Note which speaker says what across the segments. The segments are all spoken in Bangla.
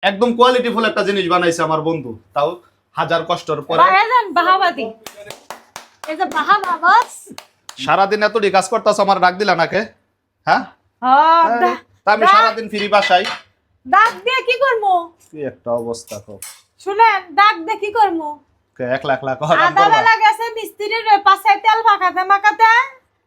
Speaker 1: একদম কোয়ালিটিফুল একটা জিনিস বানাইছে আমার বন্ধু, তাও হাজার কষ্টের পরে।
Speaker 2: ভাইজান বাহাবাদি, এই যে বাহাবাবাস
Speaker 1: সারাদিন এতটি কাজ করতেছ, আমার ডাক দিলা নাকে? হ্যাঁ, তা আমি সারাদিন ফ্রি বাসায়
Speaker 2: ডাক দিয়ে কি করবো?
Speaker 1: কি একটা অবস্থা তো।
Speaker 2: শুনেন, ডাক দিয়ে কি করবো?
Speaker 1: একলা একলা কথা
Speaker 2: আধা বেলা গেছে মিস্ত্রির পাশে তেল মাখাতে মাখাতে,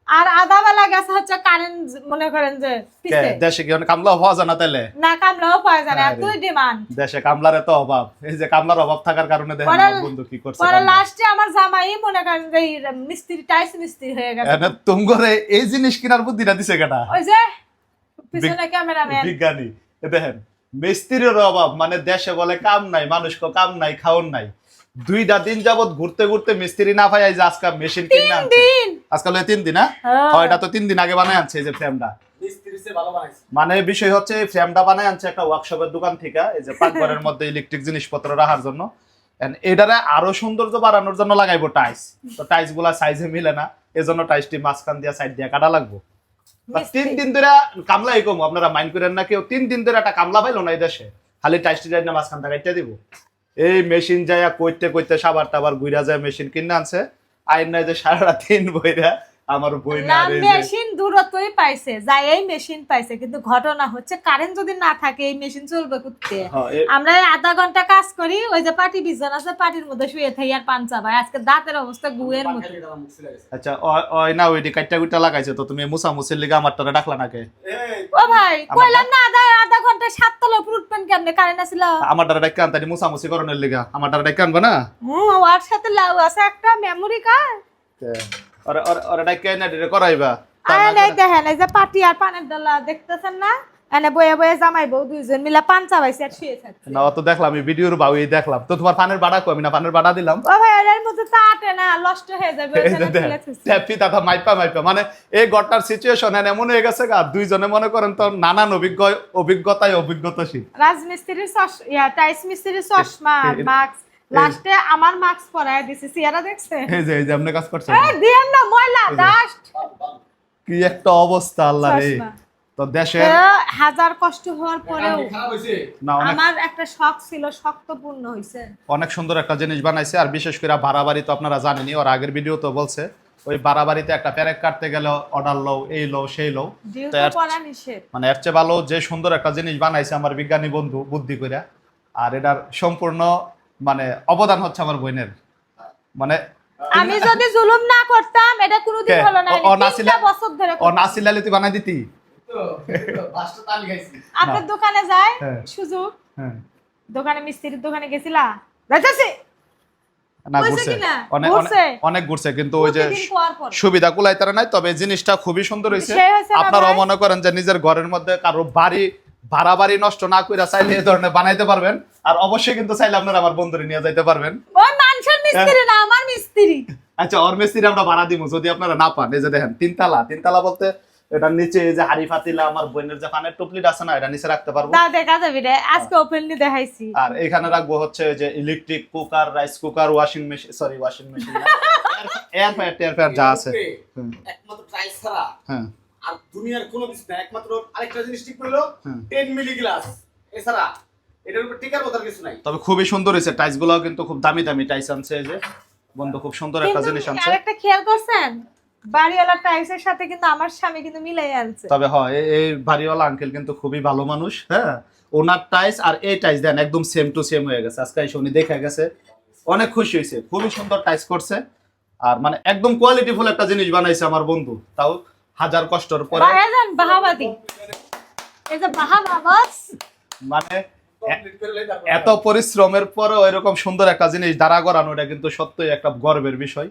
Speaker 2: আর আধা বেলা গেছে হচ্ছে কারেন্ট, মনে করেন যে পিছে।
Speaker 1: দেশে কি কামলা পাওয়া যায় না তাইলে?
Speaker 2: না কামলাও পাওয়া যায় না, এতই ডিমান্ড
Speaker 1: দেশে কামলার এত অভাব। এই যে কামলার অভাব থাকার কারণে দেখেন আমার বন্ধু কি করছে।
Speaker 2: পরে লাস্টে আমার জামাই মনে করেন যে মিস্ত্রি টাইস মিস্ত্রি হয়ে গেছে।
Speaker 1: এনে তুমগরে এই জিনিস কিনার বুদ্ধিটা দিছে কেটা?
Speaker 2: ওই যে পিছনে ক্যামেরাম্যান
Speaker 1: বিজ্ঞানী। দেখেন মিস্ত্রির অভাব, মানে দেশে বলে কাম নাই, মানুষকে কাম নাই, খাওন নাই। 2টা দিন যাবত ঘুরতে ঘুরতে মিস্ত্রি না পাই, যে আজকে মেশিন কিনে আনছে। আজকাল 3 দিন, হ্যাঁ এটা তো 3 দিন আগে বানায় আনছে। এই যে ফ্রেমটা মানে বিষয় হচ্ছে ফ্রেমটা বানায় আনছে একটা ওয়ার্কশপের দোকান থেকে, এই যে পাকঘরের মধ্যে ইলেকট্রিক জিনিসপত্র রাখার জন্য। এটারে আরো সৌন্দর্য বাড়ানোর জন্য লাগাইবো টাইস। তো টাইস গুলা সাইজে মিলে না, এজন্য টাইসটি মাঝখান দিয়া সাইড দিয়া কাটা লাগবো। 3 দিন ধরে কামলা কম, আপনারা মাইন্ড করেন না কেউ। 3 দিন ধরে একটা কামলা পাইলো না এই দেশে, খালি টাইসটি যাই না মাঝখান থেকে কাটতে দিব। এই মেশিন যাইয়া কইতে কইতে সাবার টাবার গুইরা যায় মেশিন কিনে আনছে। আইন নাই যে সারা দিন বইরা আমার বই না রে।
Speaker 2: মেশিন দূরত্বই পাইছে, যাই এই মেশিন পাইছে, কিন্তু ঘটনা হচ্ছে কারেন্ট যদি না থাকে এই মেশিন চলবে করতে। আমরা আধা ঘন্টা কাজ করি, ওই যে পাটি বিছানা আছে পাটির মধ্যে শুয়ে থাকি আর পান চাবাই। আজকে দাঁতের অবস্থা গুয়ের মতো।
Speaker 1: আচ্ছা ওই না ওইটি কাইটা কুইটা লাগাইছে, তো তুমি মুসা মুসির লিগা আমার তোরে ডাকলা নাকে?
Speaker 2: ও ভাই কইলাম না আধা ঘন্টা 7 তলা উঠবেন কেমনে, কারেন্ট আছিল?
Speaker 1: আমার দ্বারা ডাক্কা আনতানি মুসা মুসি করনের লিগা, আমার দ্বারা ডাক্কা আনবা না?
Speaker 2: ওর সাথে লাউ আছে একটা মেমোরি কার্ড।
Speaker 1: ওরে ওরে ওরে ডাক্কা এনে দিলে করাইবা।
Speaker 2: আরে নাই দেখেন, এই যে পাটি আর পানের ডালা দেখতেছেন না, এনে বয়ে বয়ে জামাই বউ দুইজন মিলা পান চাবাইছে আর শুয়ে থাকছে।
Speaker 1: না অত দেখলাম, আমি ভিডিওর বাউই দেখলাম। তো তোমার পানের বাড়া কই? আমি না পানের বাড়া দিলাম।
Speaker 2: ও ভাই এর মধ্যে তো আটে না, নষ্ট হয়ে যাবে ওখানে ফেলে থুইছে।
Speaker 1: ট্যাপি দাদা মাইপা মাইপা, মানে এই গটার সিচুয়েশন এমন হয়ে গেছে গা, দুইজনে মনে করেন তো নানান অভিজ্ঞতায় অভিজ্ঞতাশীল।
Speaker 2: রাজমিস্ত্রির টাইস মিস্ত্রির চশমা আর মাস্ক, লাস্টে আমার মাস্ক পরায় দিছি। সিয়ারা দেখছে
Speaker 1: এই যে আপনি কাজ করছেন,
Speaker 2: এই দিয়েন না ময়লা ডাস্ট,
Speaker 1: কি একটা অবস্থা আল্লাহ রে। তো দেশে
Speaker 2: হাজার কষ্ট হওয়ার পরেও
Speaker 1: না
Speaker 2: আমার একটা শখ ছিল, শক্ত পূর্ণ হইছে।
Speaker 1: অনেক সুন্দর একটা জিনিস বানাইছে। আর বিশেষ করে বাড়াবাড়ি তো আপনারা জানেনই, ওর আগের ভিডিও তো বলছে ওই বাড়াবাড়িতে একটা প্যারেক কাটতে গেলে অর্ডার লও, এই লও সেই লও। মানে এর চেয়ে ভালো যে সুন্দর একটা জিনিস বানাইছে আমার বিজ্ঞানী বন্ধু বুদ্ধি করে। আর এটার সম্পূর্ণ মানে অবদান হচ্ছে আমার বোনের। মানে
Speaker 2: আমি যদি জুলুম না করতাম এটা কোনোদিন হলো না। 3 বছর ধরে
Speaker 1: ও নাসিল আলী তুই বানাই দিতি।
Speaker 2: আপনার দোকানে যায় সুযোগ, দোকানে মিস্ত্রির দোকানে গেছিলা? যাইতাছি
Speaker 1: না ঘুরছে, অনেক ঘুরছে, কিন্তু ওই যে সুবিধা কুলাইতারে নাই। তবে জিনিসটা খুবই সুন্দর হয়েছে। আপনারাও মনে করেন যে নিজের ঘরের মধ্যে কারো বাড়ি ভাড়া বাড়ি নষ্ট না কইরা চাইলে এই ধরনের বানাইতে পারবেন। আর অবশ্যই কিন্তু চাইলে আপনারা আমার বন্ধুরে নিয়ে যাইতে পারবেন।
Speaker 2: ওই মানুষের মিস্ত্রি না, আমার মিস্ত্রি।
Speaker 1: আচ্ছা ওর মিস্ত্রি আমরা ভাড়া দিব যদি আপনারা না পান। এই যে দেখেন তিনতলা বলতে এটার নিচে এই যে হাড়ি পাতিলা, আমার বোনের যে পানের টুপলিটা আছে না, এটা নিচে রাখতে পারবো।
Speaker 2: না দেখা যাবে রে, আজকে ওপেনলি দেখাইছি।
Speaker 1: আর এখানে রাখবো হচ্ছে যে electric cooker, rice cooker, washing machine, sorry washing machine না, এয়ার ফ্রায়ার যা আছে
Speaker 3: একমাত্র টাইলস ছাড়া।
Speaker 1: হ্যাঁ
Speaker 3: আর দুনিয়ার কোনো কিছু না, একমাত্র আরেকটা জিনিস ঠিক করলো 10 মিলি গ্লাস, এছাড়া এটার উপর টিকার মতো কিছু নাই।
Speaker 1: তবে খুবই সুন্দর হয়েছে। টাইলস গুলো কিন্তু খুব দামি দামি টাইলস আনছে। এই যে বন্ধু খুব সুন্দর একটা জিনিস আনছে।
Speaker 2: আরেকটা খেয়াল করছেন, বাড়িওয়ালা টাইলসের সাথে কিন্তু আমার স্বামী কিন্তু মিলাই আনছে।
Speaker 1: তবে হয় এই বাড়িওয়ালা আঙ্কেল কিন্তু খুবই ভালো মানুষ। হ্যাঁ ওনার টাইলস আর এই টাইলস দেন একদম সেম টু সেম হয়ে গেছে। আজকে এসে উনি দেখে গেছে, অনেক খুশি হয়েছে। খুবই সুন্দর টাইলস করছে। আর মানে একদম কোয়ালিটিফুল একটা জিনিস বানাইছে আমার বন্ধু, তাও হাজার কষ্টের পরে।
Speaker 2: ভাইজান বাহাবাদি, এই যে বাহাবাবাস
Speaker 1: মানে এত পরিশ্রমের পরে এরকম সুন্দর একটা জিনিস দাঁড়া করানো, এটা কিন্তু সত্যই একটা গর্বের বিষয়।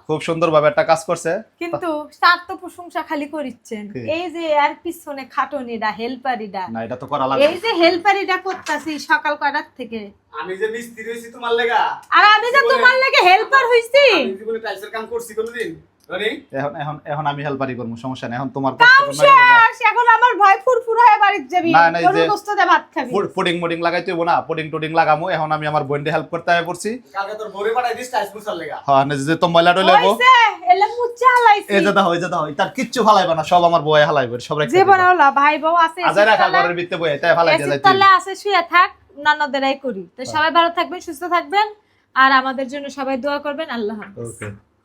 Speaker 1: খুব সুন্দর ভাবে একটা কাজ করছে।
Speaker 2: কিন্তু তার তো প্রশংসা খালি করিচ্ছেন, এই যে আর পিছনে খাটনিটা, হেল্পারিটা।
Speaker 1: না এটা তো করা লাগবে।
Speaker 2: এই যে হেল্পারিটা করতাছি সকাল কয়টার থেকে।
Speaker 3: আমি যে মিস্ত্রি হইছি তোমার লাগা,
Speaker 2: আর আমি যে তোমার লাগে হেল্পার হইছি।
Speaker 3: আমি জীবনে টাইলসের কাম করছি কোনদিন? রনি
Speaker 1: এখন এখন এখন আমি হেল্পারি করবো, সমস্যা নেই। এখন তোমার
Speaker 2: কাম শেষ, এখন আমার ভয় ফুরফুর হয়ে বাড়িতে যাবি,
Speaker 1: না, না, এই
Speaker 2: গরুর
Speaker 1: যে-
Speaker 2: গোশত দিয়ে ভাত খাবি।
Speaker 1: পুডিং মুডিং লাগাইতে হইব না, পুডিং টুডিং লাগামু। এখন আমি আমার বোনকে হেল্প করতে আয় পড়ছি।
Speaker 3: কালকে তোর বউরে পাঠাই দিস টাইস মুছার লাগা।
Speaker 1: হ্যাঁ, যে তো ময়লা টয়লা হইব,
Speaker 2: হইছে, এলে মুচ্ছা হালাইছি।
Speaker 1: এই যে দাও, এই যে দাও, তার কিচ্ছু ফালাইবা না, সব আমার বউয়ে হালাইবে, সব রেখে
Speaker 2: জীবন হলো ভাই বউ আছে,
Speaker 1: আজাই রাখা ঘরের ভিতরে বইয়ে তাই ফালাই দিয়ে
Speaker 2: এসির
Speaker 1: যাইতে
Speaker 2: তলে আছে, শুয়ে থাক, নানাদেরাই করি। তো সবাই ভালো থাকবেন, সুস্থ থাকবেন, আর আমাদের জন্য সবাই দোয়া করবেন। আল্লাহ হাফেজ।
Speaker 1: ওকে।